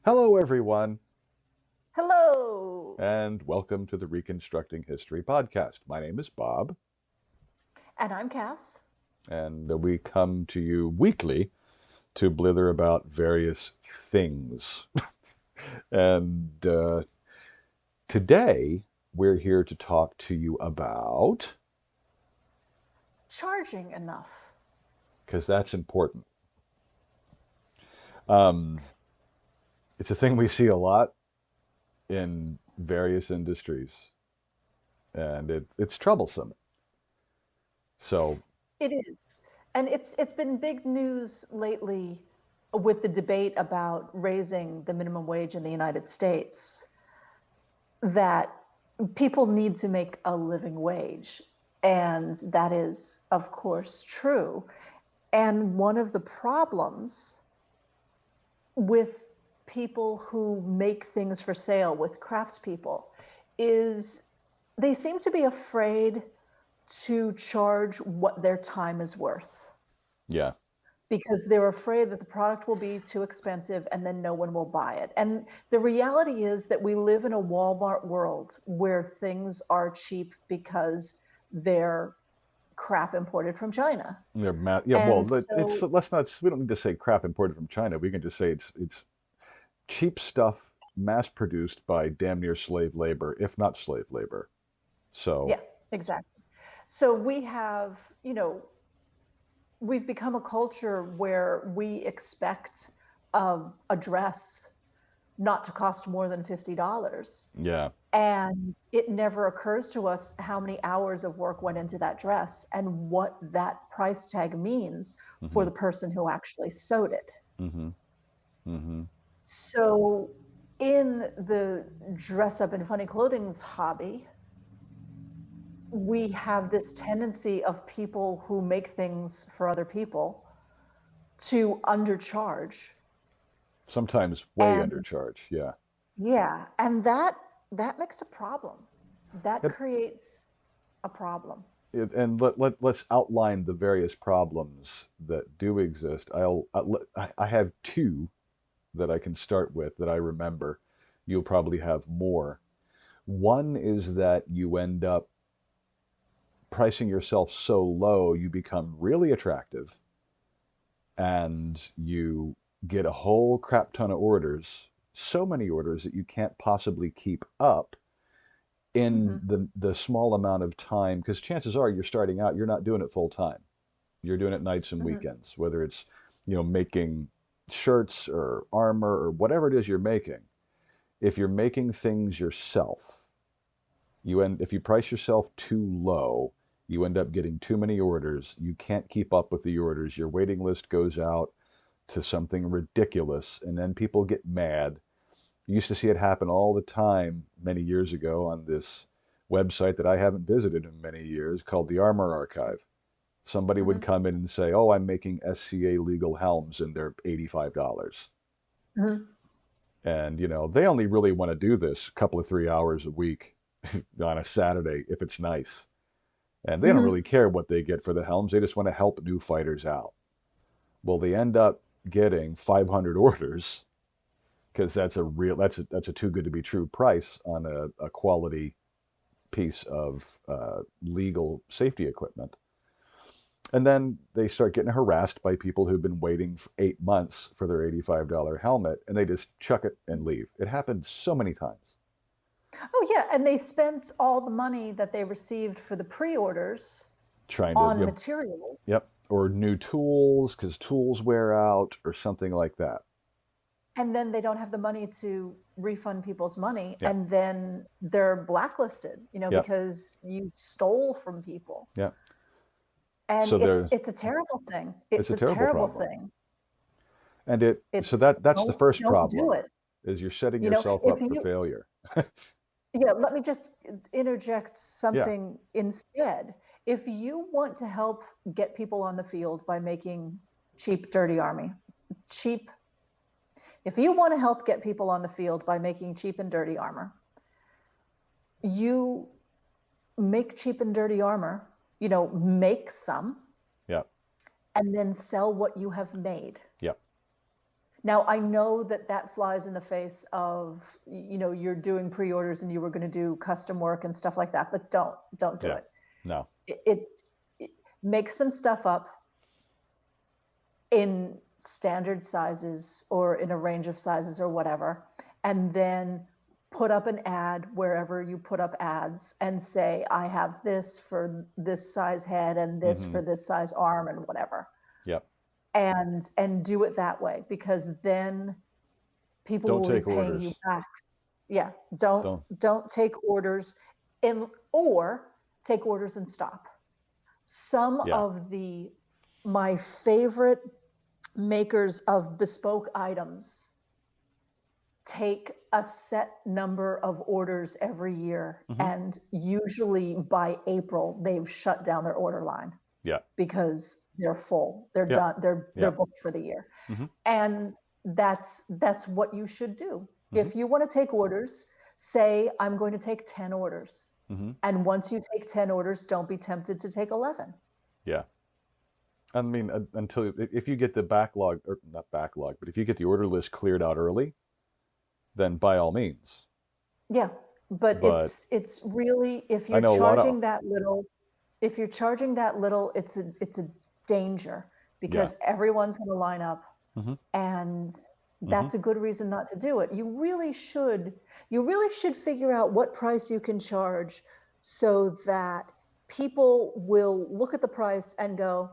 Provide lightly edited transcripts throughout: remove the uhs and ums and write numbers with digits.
Hello, everyone, Hello, and welcome to the Reconstructing History podcast. My name is Bob, and I'm Cass. and we come to you weekly to blither about various things. And today, we're here to talk to you about, Charging enough. because that's important. Um, it's a thing we see a lot in various industries, and it's troublesome. So, It is. And it's been big news lately with the debate about raising the minimum wage in the United States that people need to make a living wage. And that is, of course, true. And one of the problems with people who make things for sale, with craftspeople, is they seem to be afraid to charge what their time is worth yeah, because they're afraid that the product will be too expensive and then no one will buy it. And the reality is that we live in a Walmart world where things are cheap because they're crap imported from China. yeah. And Well, so, let's not. We don't need to say crap imported from China. We can just say it's cheap stuff mass produced by damn near slave labor, if not slave labor. So yeah, exactly. So we have, we've become a culture where we expect a dress not to cost more than $50. yeah, And it never occurs to us how many hours of work went into that dress and what that price tag means for hmm the person who actually sewed it. hmm hmm So, in the dress up in funny clothing's hobby, we have this tendency of people who make things for other people to undercharge. sometimes way And undercharge. Yeah, yeah, and that makes a problem. That it, creates a problem. and let's outline the various problems that do exist. I have two that I can start with that I remember. You'll probably have more. One is that you end up pricing yourself so low, you become really attractive and you get a whole crap ton of orders, so many orders that you can't possibly keep up in Mhm, the small amount of time, because chances are you're starting out, you're not doing it full time. You're doing it nights and mhm, weekends, whether it's, making shirts or armor or whatever it is you're making. If you're making things yourself, if you price yourself too low, you end up getting too many orders. You can't keep up with the orders. Your waiting list goes out to something ridiculous, and then people get mad. You used to see it happen all the time many years ago on this website that I haven't visited in many years called the Armor Archive. Somebody would mhm, come in and say, "Oh, I'm making SCA legal helms and they're $85." mhm, And, they only really want to do this a couple of 3 hours a week on a Saturday if it's nice. And they don't really mhm. care what they get for the helms. They just want to help new fighters out. Well, they end up getting 500 orders because that's a too good to be true price on a quality piece of legal safety equipment. And then they start getting harassed by people who've been waiting for 8 months for their $85 helmet, and they just chuck it and leave. It happened so many times. Oh, yeah, and they spent all the money that they received for the pre-orders Trying to, on materials, yep, or new tools because tools wear out or something like that. and then they don't have the money to refund people's money, Yep, and then they're blacklisted, yep, because you stole from people. yep. And So there's it's a terrible thing. it's It's a a terrible terrible problem. thing. And It's that's the first don't do problem it. is you're setting yourself If up for you failure. Yeah, let me just interject Yeah, something instead. If you want to help get people on the field by making cheap, dirty army, cheap, if you want to help get people on the field by making cheap and dirty armor, you make cheap and dirty armor, make some yeah, and then sell what you have made. yeah. Now, I know that that flies in the face of, you're doing pre-orders and you were going to do custom work and stuff like that, but don't do Yeah. it. No. Make some stuff up in standard sizes or in a range of sizes or whatever, and then put up an ad wherever you put up ads and say, I have this for this size head and this Mm-hmm. for this size arm and whatever. Yep. And do it that way, because then people Don't will be take paying you orders. back. Yeah, don't Don't. don't take orders in, or take orders and stop. Some Yeah. of my favorite makers of bespoke items take a set number of orders every year, Mm-hmm. and usually by April they've shut down their order line Yeah. because they're full, they're Yep. done, they're Yep. booked for the year. Mm-hmm. And that's what you should do. Mm-hmm. If you want to take orders, say, I'm going to take 10 orders, Mm-hmm. and once you take 10 orders, don't be tempted to take 11. Yeah. I mean, until if you get the backlog, or not backlog, but if you get the order list cleared out early, then by all means. Yeah, but But it's really, I know a lot of, if you're charging that little, it's a danger, yeah. because everyone's going to line up, Mm-hmm. and Mm-hmm. that's a good reason not to do it. You really should figure out what price you can charge, so that people will look at the price and go,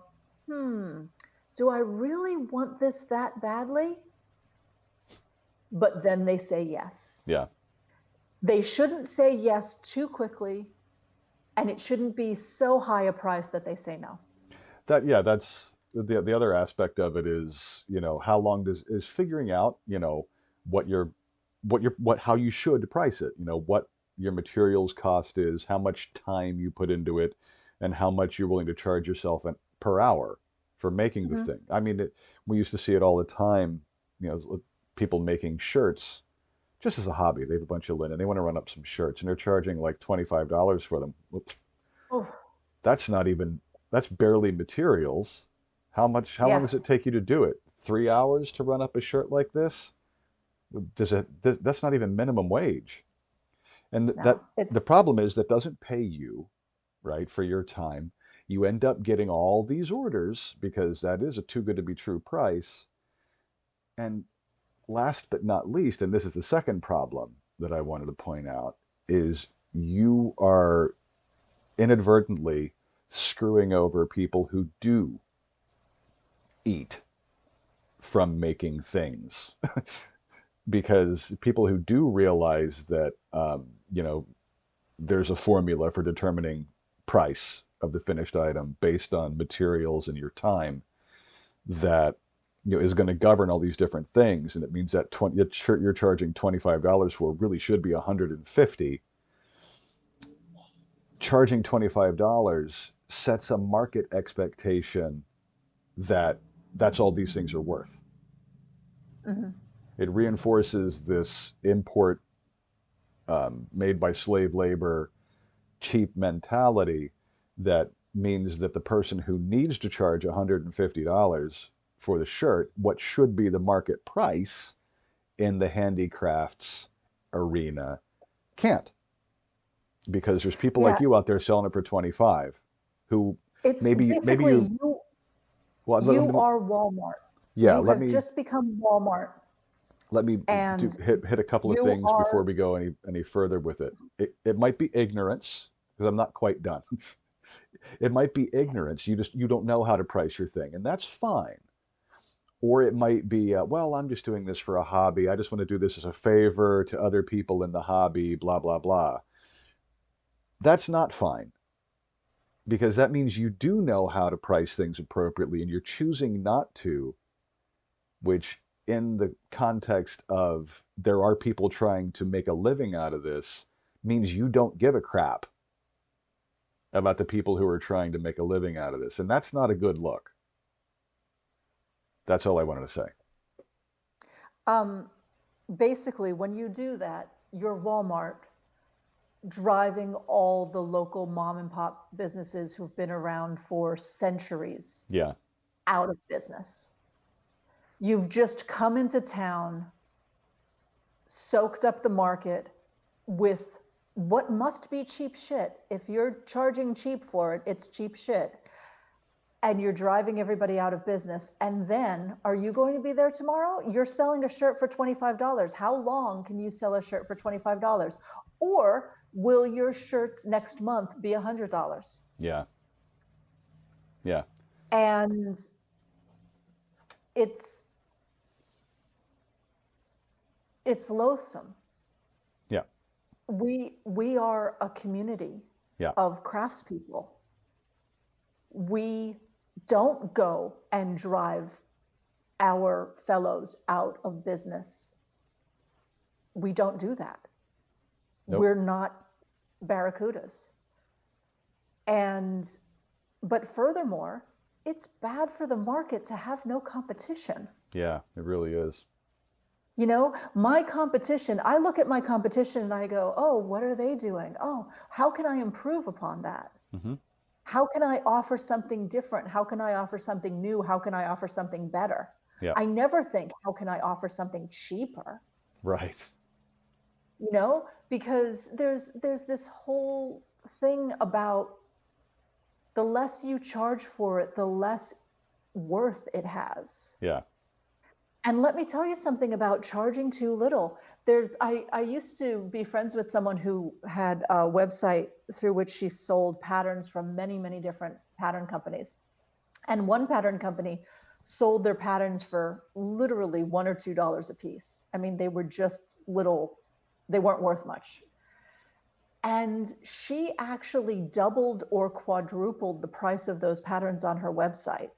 do I really want this that badly? But then they say yes. Yeah. They shouldn't say yes too quickly, and it shouldn't be so high a price that they say no. That's the other aspect of it is, how long is figuring out, what your what how you should price it, what your materials cost is, how much time you put into it, and how much you're willing to charge yourself per hour for making the Mhm. thing. I mean, we used to see it all the time, people making shirts just as a hobby. They have a bunch of linen. They want to run up some shirts and they're charging like $25 for them. Well, Oh, that's not even, that's barely materials. How long yeah. does it take you to do it? 3 hours to run up a shirt like this? That's not even minimum wage. And No, the it's problem is that doesn't pay you, right, for your time. You end up getting all these orders because that is a too good to be true price. And last but not least, and this is the second problem that I wanted to point out, is you are inadvertently screwing over people who do eat from making things. Because people who do realize that, there's a formula for determining price of the finished item based on materials and your time that, is going to govern all these different things, and it means that you're charging $25 for really should be 150. Charging $25 sets a market expectation that that's all these things are worth. Mhm. It reinforces this import, made by slave labor, cheap mentality that means that the person who needs to charge $150 for the shirt, what should be the market price in the handicrafts arena, can't, because there's people like Yeah, you out there selling it for 25 who it's maybe basically you, you well, you are Walmart. yeah, You have just become Walmart, let me and hit a couple of you things before are we go any further with it. It might be ignorance, because I'm not quite done. It might be ignorance. You don't know how to price your thing, and that's fine. Or it might be, well, I'm just doing this for a hobby. I just want to do this as a favor to other people in the hobby, blah blah blah. That's not fine, because that means you do know how to price things appropriately and you're choosing not to, which, in the context of there are people trying to make a living out of this, means you don't give a crap about the people who are trying to make a living out of this. And that's not a good look. That's all I wanted to say. um, basically, when you do that, you're Walmart driving all the local mom and pop businesses who've been around for centuries Yeah. out of business. You've just come into town, soaked up the market with what must be cheap shit. If you're charging cheap for it, it's cheap shit. And you're driving everybody out of business. And then, are you going to be there tomorrow? You're selling a shirt for $25. How long can you sell a shirt for $25? Or will your shirts next month be $100? Yeah. Yeah. And it's loathsome. Yeah. We are a community Yeah. of craftspeople. We don't go and drive our fellows out of business. We don't do that. Nope. We're not barracudas. But furthermore, it's bad for the market to have no competition. Yeah, it really is. You know, my competition, I look at my competition and I go, oh, what are they doing? Oh, how can I improve upon that? Mm-hmm. How can I offer something different? How can I offer something new? How can I offer something better? Yeah. I never think, how can I offer something cheaper? Right. You know, because there's this whole thing about the less you charge for it, the less worth it has. Yeah. And let me tell you something about charging too little. I used to be friends with someone who had a website through which she sold patterns from many, many different pattern companies. And one pattern company sold their patterns for literally $1 or $2 a piece. I mean, they were just little, they weren't worth much. And she actually doubled or quadrupled the price of those patterns on her website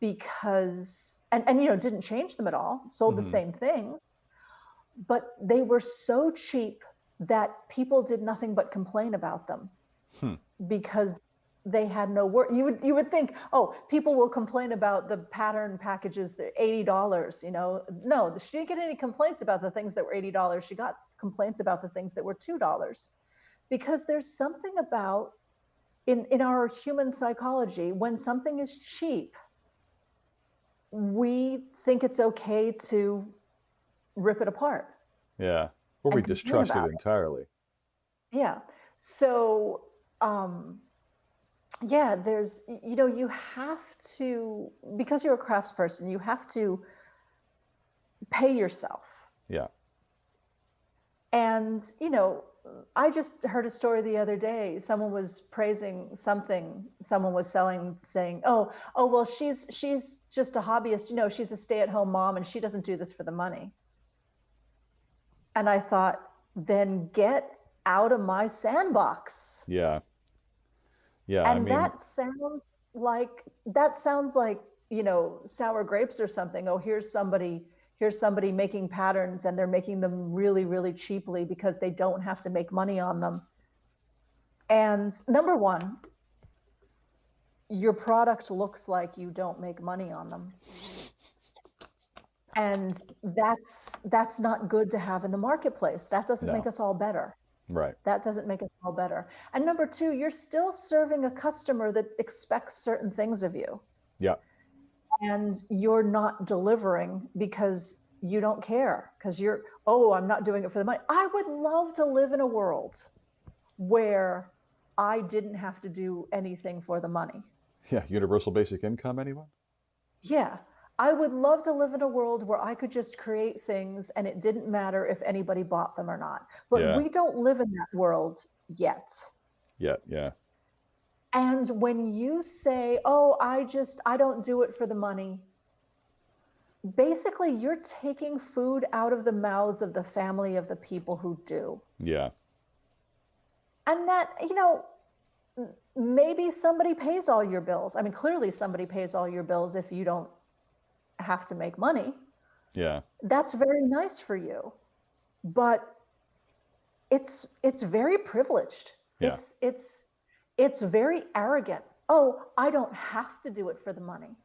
because, and you know, didn't change them at all, sold the Mm-hmm. same things, but they were so cheap that people did nothing but complain about them Hmm. because they had no work. You would think, oh, people will complain about the pattern packages, the $80. You know, no, she didn't get any complaints about the things that were $80. She got complaints about the things that were $2, because there's something about in our human psychology, when something is cheap, we think it's okay to rip it apart Yeah. Or we and complain distrust it about entirely. it. Yeah. So, um, yeah, there's, you know, you have to, because you're a craftsperson, you have to pay yourself. Yeah. And, you know, I just heard a story the other day. Someone was praising something someone was selling, saying, oh, well, she's just a hobbyist. You know, she's a stay-at-home mom and she doesn't do this for the money. And I thought, then get out of my sandbox. Yeah. Yeah. I And mean, that sounds like, you know, sour grapes or something. Oh, here's somebody making patterns and they're making them really, really cheaply because they don't have to make money on them. And number one, your product looks like you don't make money on them. And that's not good to have in the marketplace. That doesn't make no. us all better. Right. That doesn't make us all better. And number two, you're still serving a customer that expects certain things of you. Yeah. And you're not delivering because you don't care, because oh, I'm not doing it for the money. I would love to live in a world where I didn't have to do anything for the money. Yeah. Universal basic income, anyone? Yeah. I would love to live in a world where I could just create things and it didn't matter if anybody bought them or not. But Yeah. we don't live in that world yet. Yeah. Yeah. And when you say, oh, I don't do it for the money, basically you're taking food out of the mouths of the family of the people who do. Yeah. And that, you know, maybe somebody pays all your bills. I mean, clearly somebody pays all your bills if you don't have to make money. Yeah. That's very nice for you. But it's very privileged. Yeah. It's very arrogant. Oh, I don't have to do it for the money.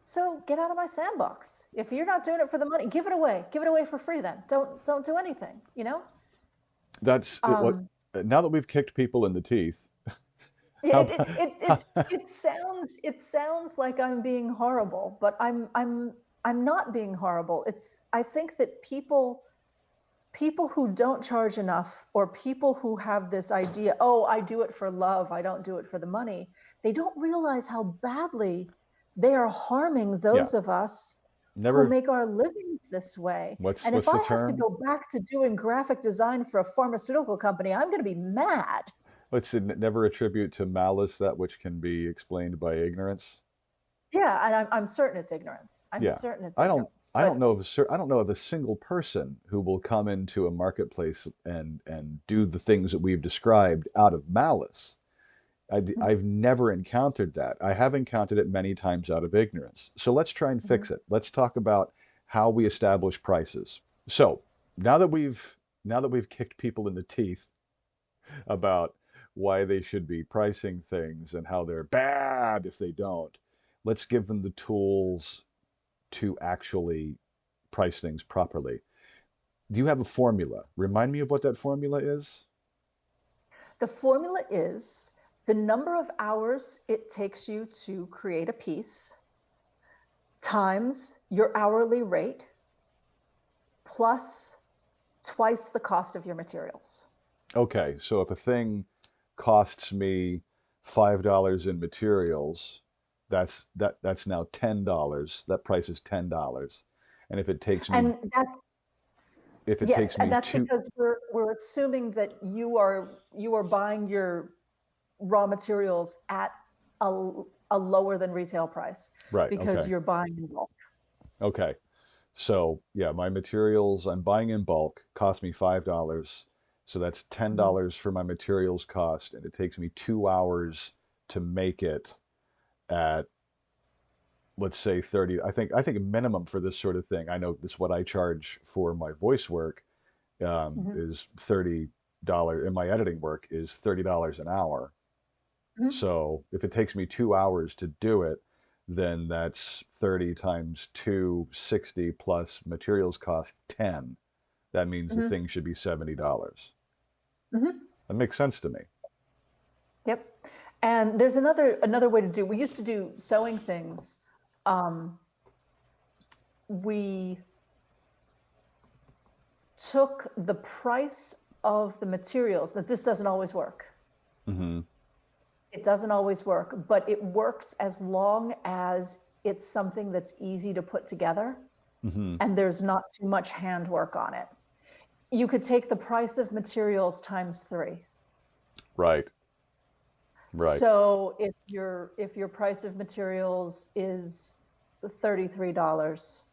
So get out of my sandbox. If you're not doing it for the money, give it away. Give it away for free then. Don't do anything, you know? That's what, now that we've kicked people in the teeth, How It it it it about it sounds like I'm being horrible, but I'm not being horrible. It's I think that people who don't charge enough or people who have this idea, oh, I do it for love, I don't do it for the money, they don't realize how badly they are harming yeah, those of us who never make our livings this way. And if what's I the have to term? go back to doing graphic design for a pharmaceutical company, I'm going to be mad. Let's never attribute to malice that which can be explained by ignorance. Yeah, and I'm certain it's ignorance. I'm Yeah. certain it's I don't ignorance, I but don't know of I it's don't know of a single person who will come into a marketplace and do the things that we've described out of malice. mhm, I've never encountered that. I have encountered it many times out of ignorance. So let's try and mhm. fix it. Let's talk about how we establish prices. So now that we've kicked people in the teeth about why they should be pricing things and how they're bad if they don't, let's give them the tools to actually price things properly. Do you have a formula? Remind me of what that formula is. The formula is the number of hours it takes you to create a piece times your hourly rate plus twice the cost of your materials. Okay, so if a thing costs me $5 in materials, that's now $10. That price is $10. And And that's if it yes, takes and me that's two, because we're assuming that you are buying your raw materials at a, a lower than retail price right, because okay. you're buying in bulk. Okay. So yeah, my materials I'm buying in bulk cost me $5. So that's Mhm, $10 for my materials cost, and it takes me 2 hours to make it at, let's say, 30. I think a minimum for this sort of thing, I know this is what I charge for my voice work, mhm, is $30, and my editing work is $30 an hour. mhm, So if it takes me 2 hours to do it, then that's 30 times 2, 60 plus materials cost 10. That means the mhm, thing should be $70. mhm. That makes sense to me. Yep. And there's another way to do. We used to do sewing things. Um, we took the price of the materials. That this doesn't always work. Hmm. It doesn't always work, but it works as long as it's something that's easy to put together Hmm. and there's not too much handwork on it. You could take the price of materials times three. Right, right. So if your price of materials is $33,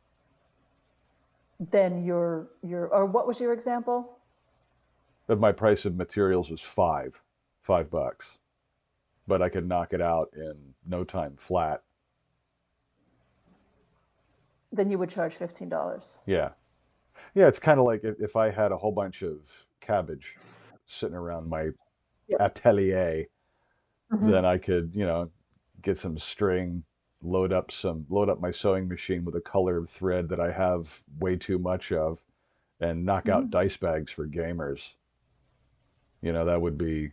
then your or what was your example? But my price of materials was $5, but I could knock it out in no time flat. Then you would charge $15. Yeah. Yeah, it's kind of like if I had a whole bunch of cabbage sitting around my Yep. atelier, then Mhm. I could, get some string, load up my sewing machine with a color of thread that I have way too much of, and knock out Mhm. dice bags for gamers. That would be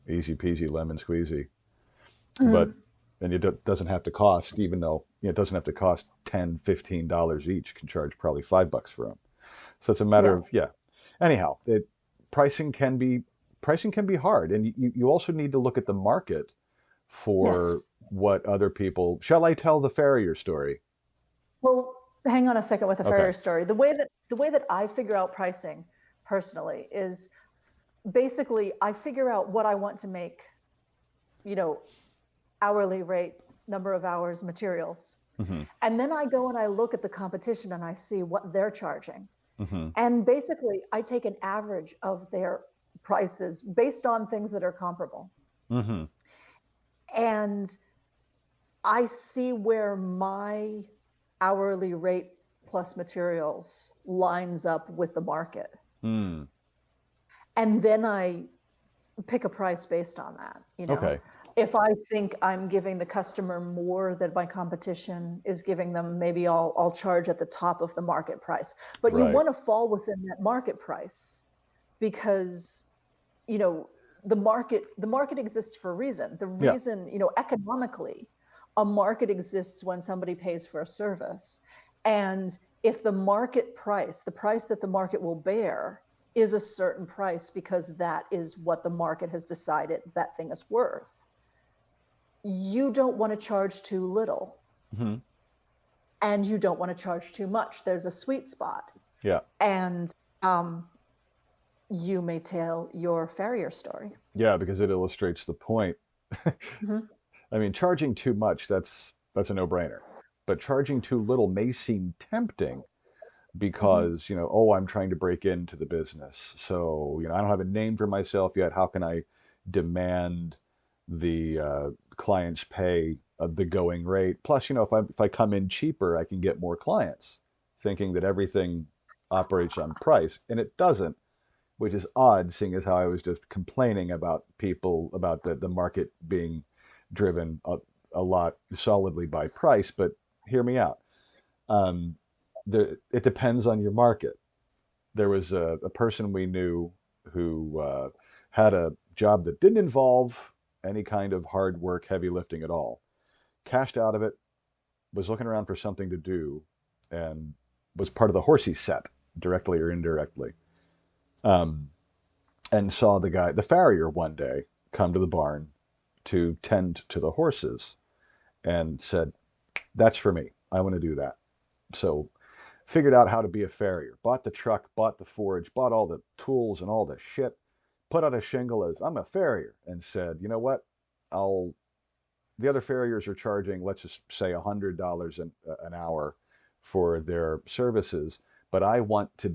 easy peasy lemon squeezy. But Mhm. and it doesn't have to cost, even though it doesn't have to cost 10, $15 each. Can charge probably $5 for them. So it's a matter Yeah. of, yeah. Anyhow, pricing can be pricing can be hard, and you also need to look at the market for Yes. what other people. Shall I tell the farrier story? Well, hang on a second with the Okay. Ferrier story. The way that I figure out pricing personally is basically I figure out what I want to make, you know, hourly rate, number of hours, materials. Hmm. And then I go and I look at the competition and I see what they're charging. Hmm. And basically I take an average of their prices based on things that are comparable. Hmm. And I see where my hourly rate plus materials lines up with the market. Hmm. And then I pick a price based on that. Okay. If I think I'm giving the customer more than my competition is giving them, maybe I'll charge at the top of the market price. But you Right. want to fall within that market price because, you know, the market exists for a reason. The Yeah. reason, economically, a market exists when somebody pays for a service. And if the market price, the price that the market will bear, is a certain price because that is what the market has decided that thing is worth, you don't want to charge too little Hmm. and you don't want to charge too much. There's a sweet spot. Yeah. And you may tell your farrier story. Yeah, because it illustrates the point. Mhm. I mean, charging too much, that's a no-brainer. But charging too little may seem tempting Mhm. because, oh, I'm trying to break into the business. So, I don't have a name for myself yet. How can I demand the client's pay of the going rate? Plus, if I come in cheaper, I can get more clients, thinking that everything operates on price, and it doesn't, which is odd, seeing as how I was just complaining about people, about the market being driven a lot solidly by price. But hear me out. Um, it depends on your market. There was a person we knew who had a job that didn't involve any kind of hard work, heavy lifting at all. Cashed out of it, was looking around for something to do, and was part of the horsey set, directly or indirectly. Um, and saw the farrier one day come to the barn to tend to the horses and said, "That's for me. I want to do that." So figured out how to be a farrier, bought the truck, bought the forge, bought all the tools and all the shit, put out a shingle as I'm a farrier, and said, you know what? I'll The other farriers are charging, let's just say $100 an hour for their services, but I want to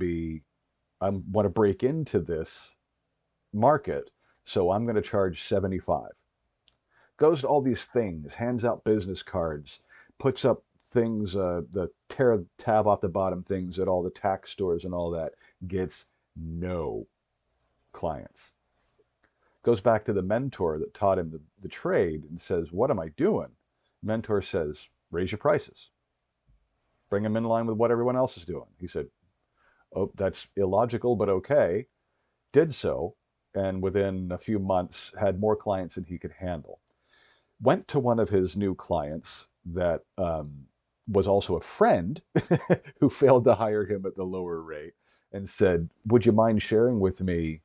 break into this market, so I'm going to charge 75. Goes to all these things, hands out business cards, puts up things, the tear tab off the bottom things at all the tax stores and all that, gets no clients. Goes back to the mentor that taught him the trade and says, "What am I doing?" Mentor says, "Raise your prices. Bring them in line with what everyone else is doing." He said, "Oh, that's illogical, but okay." Did so, and within a few months had more clients than he could handle. Went to one of his new clients that was also a friend who failed to hire him at the lower rate, and said, "Would you mind sharing with me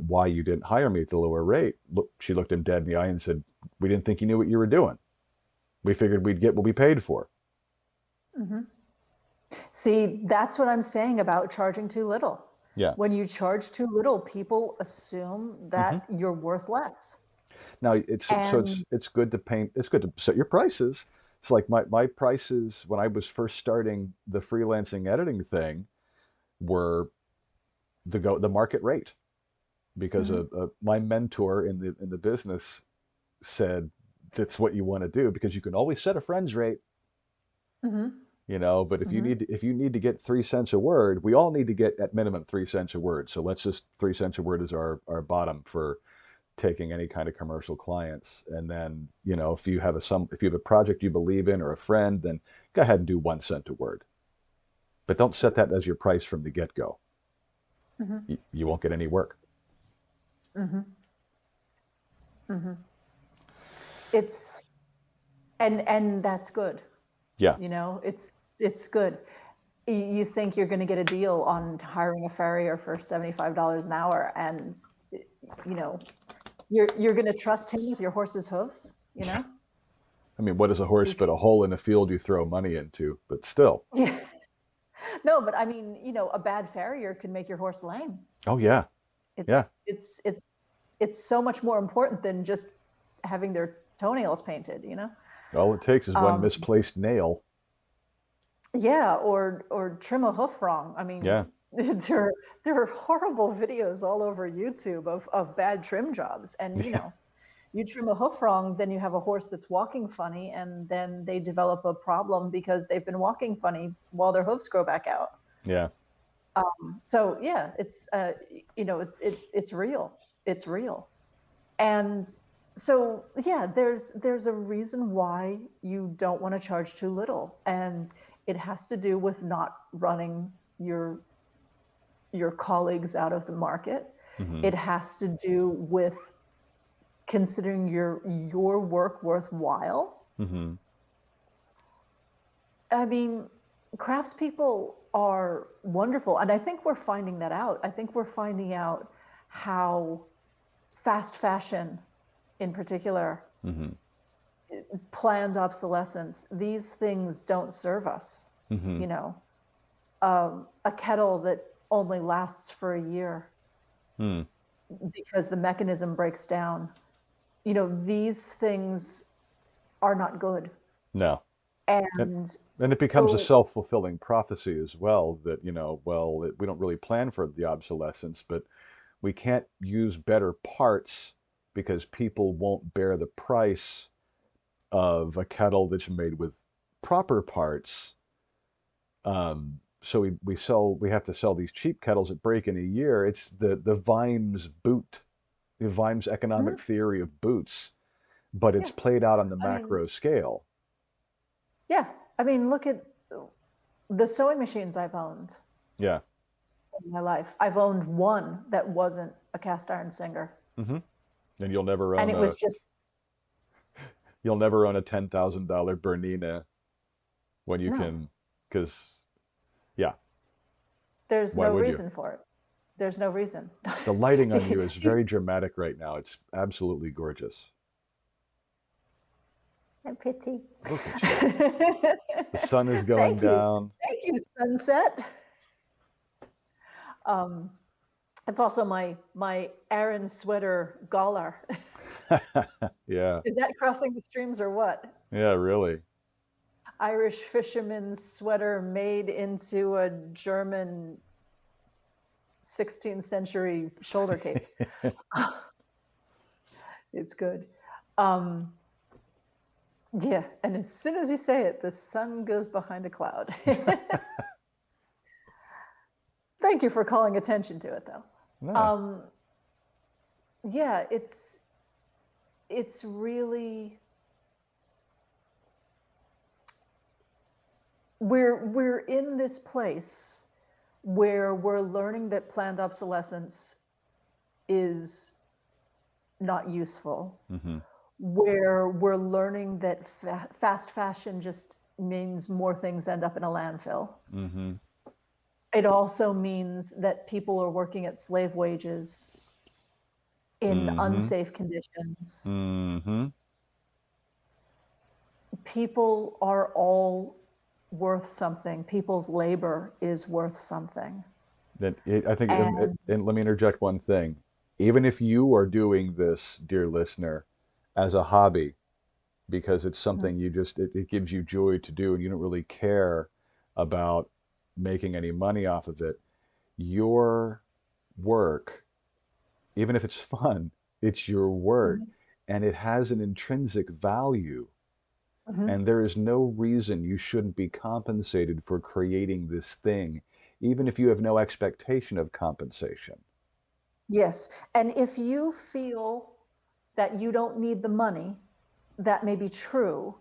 why you didn't hire me at the lower rate?" She looked him dead in the eye and said, "We didn't think you knew what you were doing. We figured we'd get what we paid for." Mhm. See, that's what I'm saying about charging too little. Yeah. When you charge too little, people assume Hmm. that you're worth less. Now And it's good to paint. It's good to set your prices. It's like my prices when I was first starting the freelancing editing thing were the market rate, because Mhm. my mentor in the business said that's what you want to do, because you can always set a friend's rate, Mhm. but Mhm. if you need to get 3 cents a word, we all need to get at minimum 3 cents a word. So let's just 3 cents a word is our bottom for taking any kind of commercial clients. And then, if you have a project you believe in or a friend, then go ahead and do 1 cent a word. But don't set that as your price from the get-go. Mhm. You won't get any work. Mhm. Mhm. It's and that's good. Yeah. It's good. You think you're going to get a deal on hiring a farrier for $75 an hour, and you know you're going to trust him with your horse's hooves. I mean, what is a horse You but a hole in a field you throw money into? But still. Yeah. No, but I mean, a bad farrier can make your horse lame. Oh yeah. It, Yeah. it's so much more important than just having their toenails painted. All it takes is one Um, misplaced nail. yeah, or trim a hoof wrong. I Yeah. mean, there are horrible videos all over YouTube of bad trim jobs, and Yeah. you trim a hoof wrong, then you have a horse that's walking funny, and then they develop a problem because they've been walking funny while their hoofs grow back out. Yeah. So yeah, it's real. It's real. And so yeah, there's a reason why you don't want to charge too little, and it has to do with not running your colleagues out of the market. Mm-hmm. It has to do with considering your work worthwhile. Mm-hmm. I mean, craftspeople are wonderful, and I think we're finding that out. I think we're finding out how fast fashion, in particular, Mm-hmm. planned obsolescence, these things don't serve us. Mm-hmm. You know, a kettle that only lasts for a year Mm. because the mechanism breaks down. You know, these things are not good. No. And, And and it becomes a so, self-fulfilling prophecy as well that, we don't really plan for the obsolescence, but we can't use better parts because people won't bear the price of a kettle that's made with proper parts. So we have to sell these cheap kettles that break in a year. It's the Vimes economic mhm, theory of boots, but yeah, it's played out on the I mean, macro scale. yeah, I mean, look at the sewing machines I've owned Yeah. in my life. I've owned one that wasn't a cast iron singer, Hmm. And and it was just you'll never own a $10,000 Bernina when you no. can, because yeah, There's why no would you? reason for it. There's no reason. The lighting on you is very dramatic right now. It's absolutely gorgeous. I'm pretty. Look at you. The sun is going Thank you. down. Thank you, sunset. Um, it's also my Aran sweater Galar. Yeah. Is that crossing the streams or what? Yeah, really. Irish fisherman's sweater made into a German 16th century shoulder cape. It's good. Um, yeah, and as soon as you say it, the sun goes behind a cloud. Thank you for calling attention to it, though. No. Um, yeah, it's really we're in this place where we're learning that planned obsolescence is not useful, Hmm. where we're learning that fast fashion just means more things end up in a landfill. Hmm. It also means that people are working at slave wages in Hmm. unsafe conditions. Hmm. People are all worth something. People's labor is worth something. I think, And and let me interject one thing. Even if you are doing this, dear listener, as a hobby, because it's something it gives you joy to do and you don't really care about making any money off of it, your work, even if it's fun, it's your work mhm, and it has an intrinsic value. mhm. And there is no reason you shouldn't be compensated for creating this thing, even if you have no expectation of compensation. Yes. And if you feel that you don't need the money, that may be true.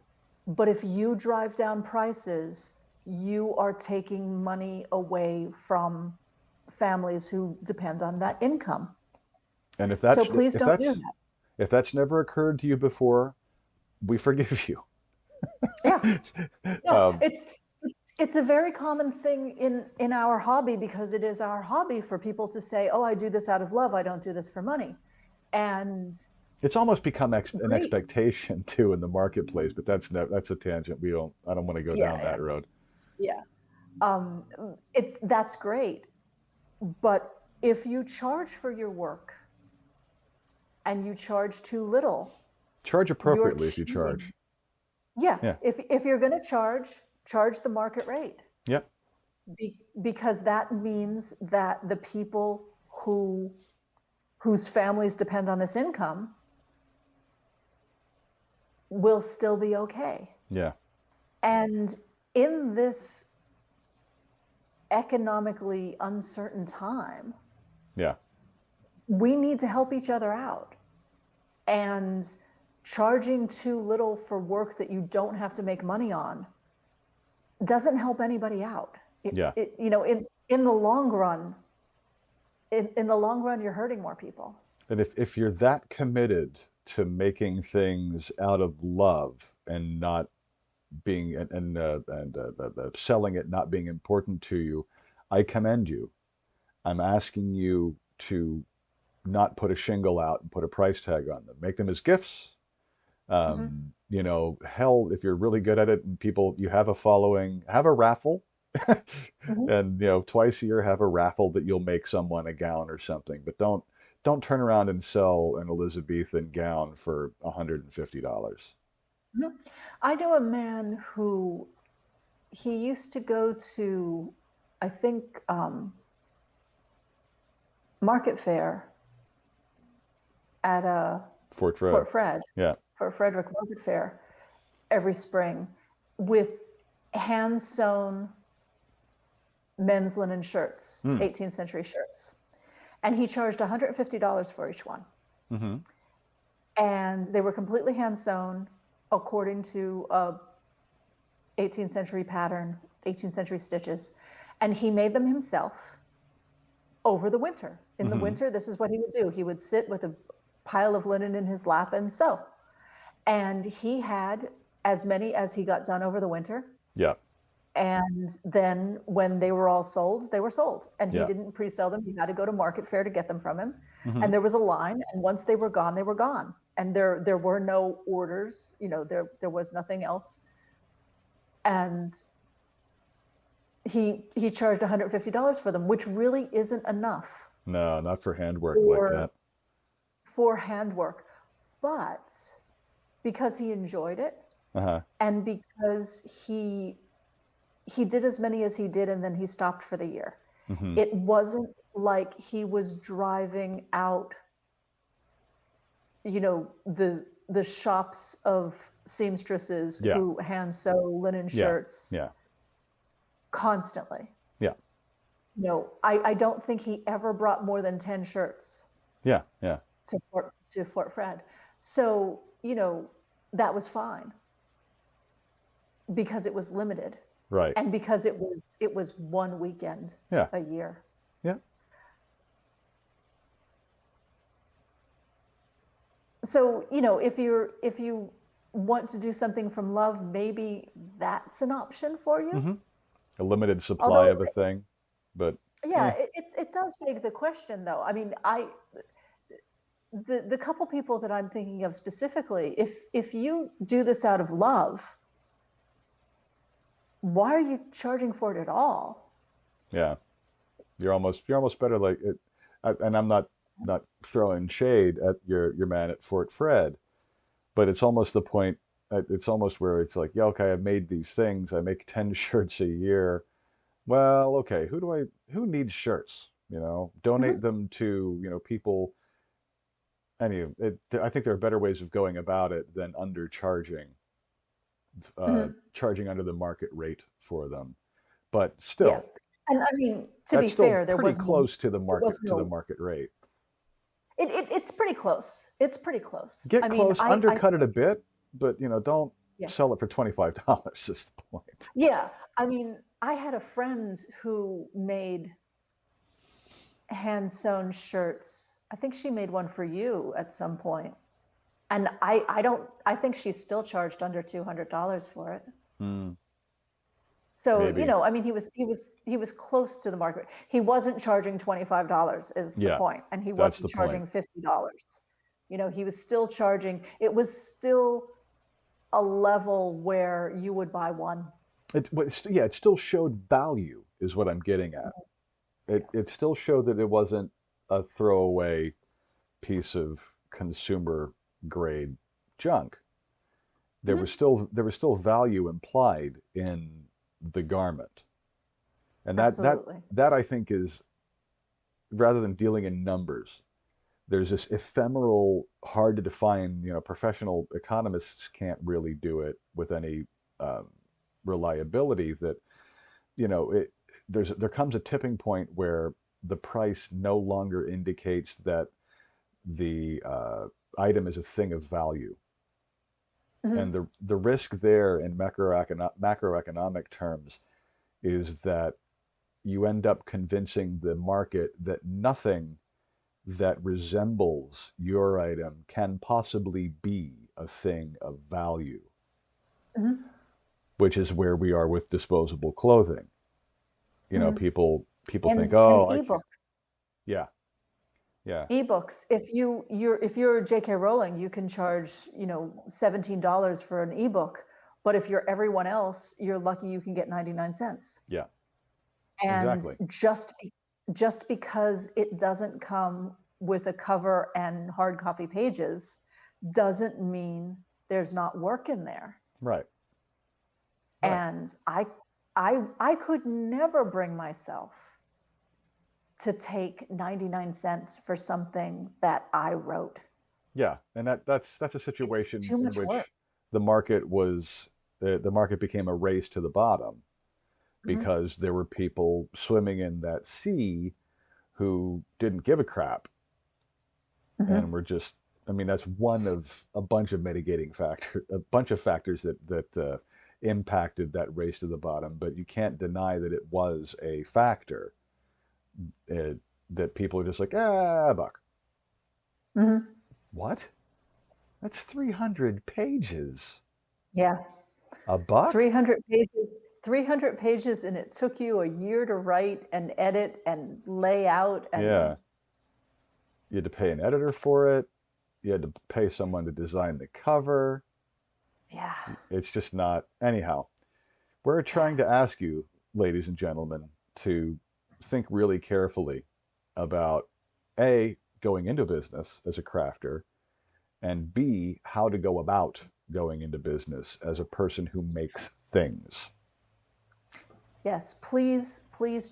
But if you drive down prices, you are taking money away from families who depend on that income. And So please don't do that. if that's never occurred to you before, we forgive you. Yeah. No, um, it's a very common thing in our hobby because it is our hobby for people to say, "Oh, I do this out of love. I don't do this for money." And it's almost become an great. expectation too in the marketplace, but that's a tangent. I don't want to go Yeah, down yeah, that road. yeah. Um, it's that's great. But if you charge for your work and you charge too little, Charge you're appropriately if you cheating. charge. Yeah, Yeah. if you're going to charge the market rate. Yep. Because that means that the people whose families depend on this income will still be okay. Yeah. And in this economically uncertain time, Yeah. we need to help each other out. And charging too little for work that you don't have to make money on doesn't help anybody out. Yeah. In the long run, in the long run, you're hurting more people. And if you're that committed to making things out of love and not being selling it not being important to you, I commend you. I'm asking you to not put a shingle out and put a price tag on them. Make them as gifts. Hmm. Hell, if you're really good at it and people, you have a following, have a raffle. Hmm. And twice a year have a raffle that you'll make someone a gown or something, but don't turn around and sell an Elizabethan gown for $150. Hmm. I know a man who he used to go to, I think, Market Fair at Fort Fred. Fort Fred, Yeah. Fort Frederick Market Fair every spring with hand sewn men's linen shirts, Hmm. 18th century shirts. And he charged $150 for each one. Mm-hmm. And they were completely hand sewn according to a 18th century pattern, 18th century stitches. And he made them himself over the winter. In the Mm-hmm. winter, this is what he would do. He would sit with a pile of linen in his lap and sew. And he had as many as he got done over the winter. Yeah. And then when they were all sold, they were sold. And he Yeah. didn't pre-sell them. You had to go to Market Fair to get them from him. Mm-hmm. And there was a line. And once they were gone, they were gone. And there were no orders. There was nothing else. And he charged $150 for them, which really isn't enough No, not for handwork like for that. for handwork. But because he enjoyed it Uh-huh. and because he did as many as he did and then he stopped for the year. Mm-hmm. It wasn't like he was driving out, the shops of seamstresses Yeah. who hand sew linen Yeah. shirts Yeah. constantly. Yeah. I don't think he ever brought more than 10 shirts Yeah. Yeah. to Fort Fred. So, that was fine because it was limited Right. and because it was one weekend Yeah. a year. Yeah. So, if you want to do something from love, maybe that's an option for you. Mm-hmm. A limited supply Although, of a thing, but yeah, yeah. it does beg the question, though. I mean, the couple people that I'm thinking of specifically, if you do this out of love, why are you charging for it at all? Yeah. You're almost better like it. And I'm not throwing shade at your man at Fort Fred, but it's almost the point. It's almost where it's like, yeah, okay, I've made these things. I make 10 shirts a year. Well, okay, who needs shirts? Donate Mhm. them to, people. I think there are better ways of going about it than undercharging, Mhm. charging under the market rate for them. But Yeah. still, And I mean, to that's be still fair, pretty close to the there was no, market rate. it's pretty close. It's pretty close. Get I mean, close, I undercut it a think, bit, but don't yeah. sell it for $25 is the point. Yeah. I mean, I had a friend who made hand sewn shirts. I think she made one for you at some point. And I think she still charged under $200 for it. Hmm, So, maybe. I mean, he was close to the market. He wasn't charging $25 is the Yeah, point, and he that's wasn't the point. charging $50. He was still charging. It was still a level where you would buy one. Yeah, it still showed value, is what I'm getting at. It Yeah. it still showed that it wasn't a throwaway piece of consumer grade junk. Mhm. There was still value implied in the garment, and Absolutely. that I think is, rather than dealing in numbers, there's this ephemeral, hard to define. Professional economists can't really do it with any um, reliability. That there comes a tipping point where the price no longer indicates that the item is a thing of value, and Mhm. the risk there in macroeconomic terms is that you end up convincing the market that nothing that resembles your item can possibly be a thing of value, Mhm. which is where we are with disposable clothing. You know, Mhm. people think, And oh, I can't. ebooks. Yeah, yeah, Ebooks. If you're J.K. Rowling, you can charge, $17 for an ebook. But if you're everyone else, you're lucky you can get 99 cents. yeah, And exactly. just because it doesn't come with a cover and hard copy pages doesn't mean there's not work in there. Right, right. And I could never bring myself to take 99 cents for something that I wrote. Yeah, and that's a It's situation too in much work. which the market was the market became a race to the bottom Mhm, because there were people swimming in that sea who didn't give a crap and mhm. were just, I mean, that's one of a bunch of mitigating factor, a bunch of factors that impacted that race to the bottom. But you can't deny that it was a factor uh, that people are just like, ah, a buck. Mhm. What? That's 300 pages. Yeah. A buck? 300 pages, 300 pages, and it took you a year to write and edit and lay out Yeah. and You had to pay an editor for it. You had to pay someone to design the cover. yeah, It's just not. Anyhow, we're yeah. trying to ask you, ladies and gentlemen, to think really carefully about A, going into business as a crafter, and B, how to go about going into business as a person who makes things. Yes, please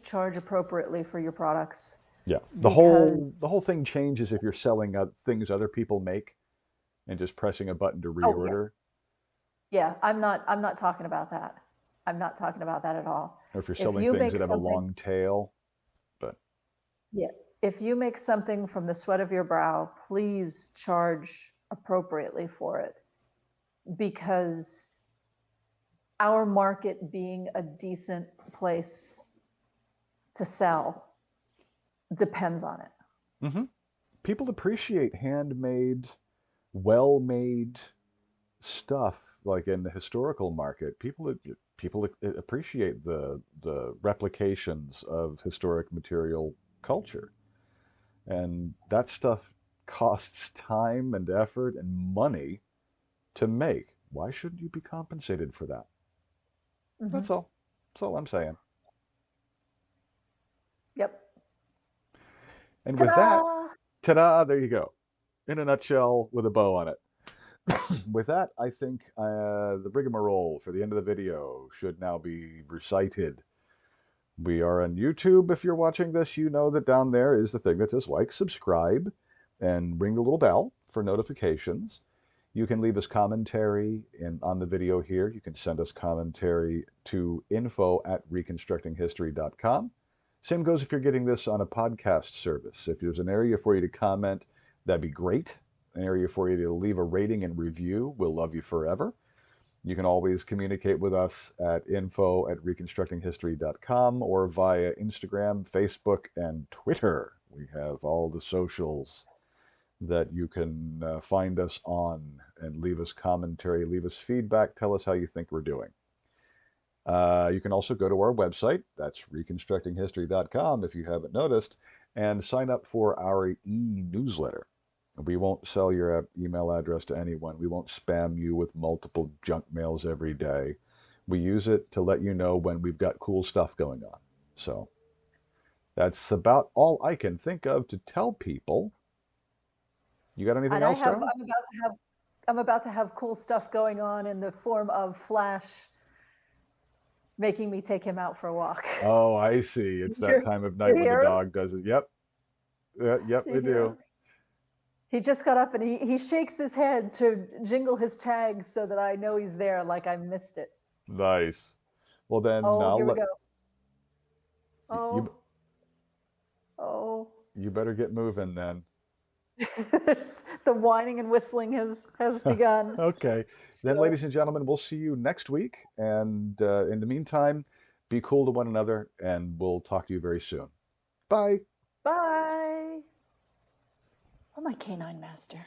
charge appropriately for your products Yeah. The because whole the whole thing changes if you're selling things other people make and just pressing a button to oh yeah, reorder, yeah, I'm not talking about that. I'm not talking about that at all. or if you're If selling you things make that have a something, long tail. But yeah, if you make something from the sweat of your brow, please charge appropriately for it because our market being a decent place to sell depends on it. mhm, people appreciate handmade, well-made stuff. Like in the historical market, people appreciate the replications of historic material culture, and that stuff costs time and effort and money to make. Why shouldn't you be compensated for that? Mm-hmm. That's all. That's all I'm saying. Yep. And with that, Ta-da! ta-da! There you go. In a nutshell, with a bow on it. With that, I think the rigmarole for the end of the video should now be recited. We are on YouTube. If you're watching this, you know that down there is the thing that says like, subscribe, and ring the little bell for notifications. You can leave us commentary on the video here. You can send us commentary to info@reconstructinghistory.com. Same goes if you're getting this on a podcast service. If there's an area for you to comment, that'd be great. An area for you to leave a rating and review. We'll love you forever. You can always communicate with us at info@reconstructinghistory.com or via Instagram, Facebook, and Twitter. We have all the socials that you can find us on and leave us commentary, leave us feedback, tell us how you think we're doing. You can also go to our website, that's reconstructinghistory.com if you haven't noticed, and sign up for our e-newsletter. We won't sell your email address to anyone. We won't spam you with multiple junk mails every day. We use it to let you know when we've got cool stuff going on. So that's about all I can think of to tell people. You got anything And I else, have, Darla? I'm about to have cool stuff going on in the form of Flash making me take him out for a walk. Oh, I see. It's that You time of night you when the hear him? dog does it. Yep. Yep, You we hear do. him? He just got up and he shakes his head to jingle his tags so that I know he's there, like I missed it. Nice. Well, then Oh, I'll here we let go. you. Oh, oh. You better get moving then. The whining and whistling has begun. Okay. Then, So ladies and gentlemen, we'll see you next week. And in the meantime, be cool to one another, and we'll talk to you very soon. Bye. Bye. Oh, my canine master.